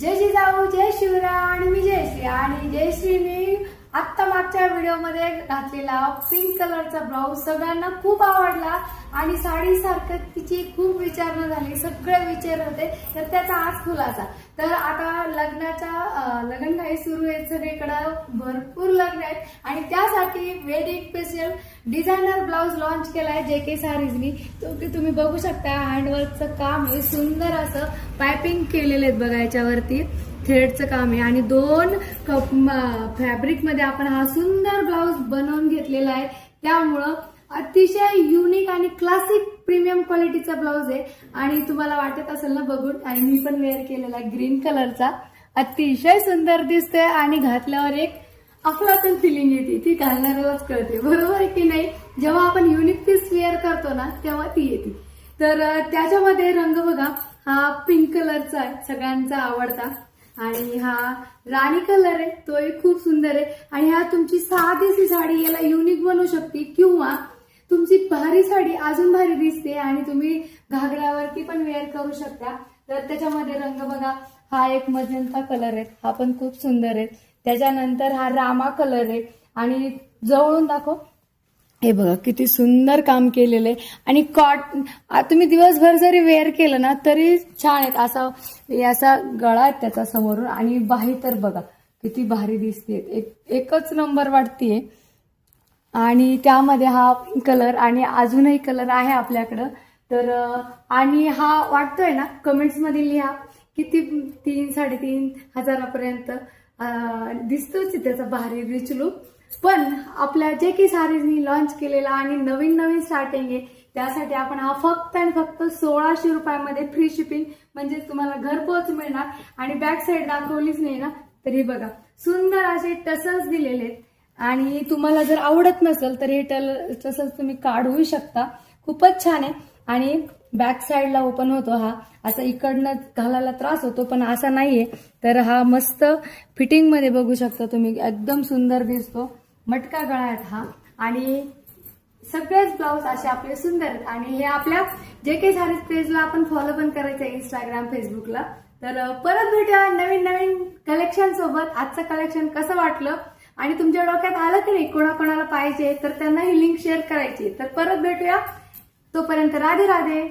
जय जिजाऊ, जय शिवराय आणि मी जयश्री. आणि जयश्रीने आत्ता मागच्या व्हिडिओमध्ये घातलेला पिंक कलरचा ब्लाऊज सगळ्यांना खूप आवडला आणि साडीसारखं तिची खूप विचारणा झाली, सगळे विचार होते. तर त्याचा आज खुलासा. तर आता लग्नघाई सुरू आहे, सगळीकडे भरपूर लग्न आहेत आणि त्यासाठी wedding special designer blouse launch केलाय JK सारीजनी. तो की तुम्ही बघू शकता, हँडवर्कचं काम आहे, सुंदर असं पायपिंग केलेले आहेत बघा, याच्यावरती थ्रेडचं काम आहे आणि 2 फॅब्रिक मध्ये आपण हा सुंदर ब्लाऊज बनवून घेतलेला आहे. त्यामुळं अतिशय युनिक आणि क्लासिक प्रीमियम क्वालिटीचा ब्लाऊज आहे आणि तुम्हाला वाटत असेल ना बघून. आणि मी पण वेअर केलेला आहे ग्रीन कलरचा, अतिशय सुंदर दिसतोय आणि घातल्यावर एक अफलातून फिलिंग येते, ती घालणाऱ्यालाच कळते, बरोबर आहे की नाही. जेव्हा आपण युनिक पीस वेअर करतो ना तेव्हा ती येते. तर त्याच्यामध्ये रंग बघा, हा पिंक कलरचा आहे, सगळ्यांचा आवडता. आणि हा राणी कलर आहे, तोही खूप सुंदर आहे. आणि हा तुमची साधीशी साडी याला युनिक बनवू शकते किंवा तुमची भारी साडी अजून भारी दिसते आणि तुम्ही घागऱ्यावरती पण वेअर करू शकता. तर त्याच्यामध्ये रंग बघा, हा एक मजंता कलर आहे, हा पण खूप सुंदर आहे. त्याच्यानंतर हा रामा कलर आहे आणि जवळून दाखव, हे बघा किती सुंदर काम केलेलं आहे. आणि तुम्ही दिवसभर जरी वेअर केलं ना तरी छान आहेत. असा गळा आहे त्याचा समोरून आणि बाही तर बघा किती भारी दिसते, एकच नंबर वाटतेय. आणि त्यामध्ये हा कलर आणि अजूनही कलर आहे आपल्याकडं. तर आणि हा वाटतोय ना, कमेंट्स मध्ये लिहा किती 3-3.5 हजारापर्यंत दिसतोच त्याचा भारी रिच लुक. पण आपल्या JK सारीजनी लॉन्च केलेला आणि नवीन स्टार्टिंग आहे, त्यासाठी आपण हा फक्त आणि फक्त 1600 रुपयामध्ये फ्री शिपिंग म्हणजे तुम्हाला घरपोच मिळणार. आणि बॅक साईड दाखवलीच नाही ना, तरी बघा सुंदर असे टसल्स दिलेले आहेत. आणि तुम्हाला जर आवडत नसेल तर हे टसल्स तुम्ही काढूही शकता, खूपच छान आहे. आणि बॅक साईडला ओपन होतो हा, असा इकडनं घालायला त्रास होतो पण असा नाहीये. तर हा मस्त फिटिंग मध्ये बघू शकता तुम्ही, एकदम सुंदर दिसतो, मटका गळा आहेत हा. आणि सगळेच ब्लाऊज असे आपले सुंदर आहेत. आणि हे आपल्या JK सारीज पेजला आपण फॉलो पण करायचं, इंस्टाग्राम, फेसबुकला. तर परत भेटूया नवीन कलेक्शन सोबत. आजचं कलेक्शन कसं वाटलं आणि तुमच्या डोक्यात आलं की नाही कोणाकोणाला पाहिजे तर त्यांना ही लिंक शेअर करायची. तर परत भेटूया, तोपर्यंत राधे राधे.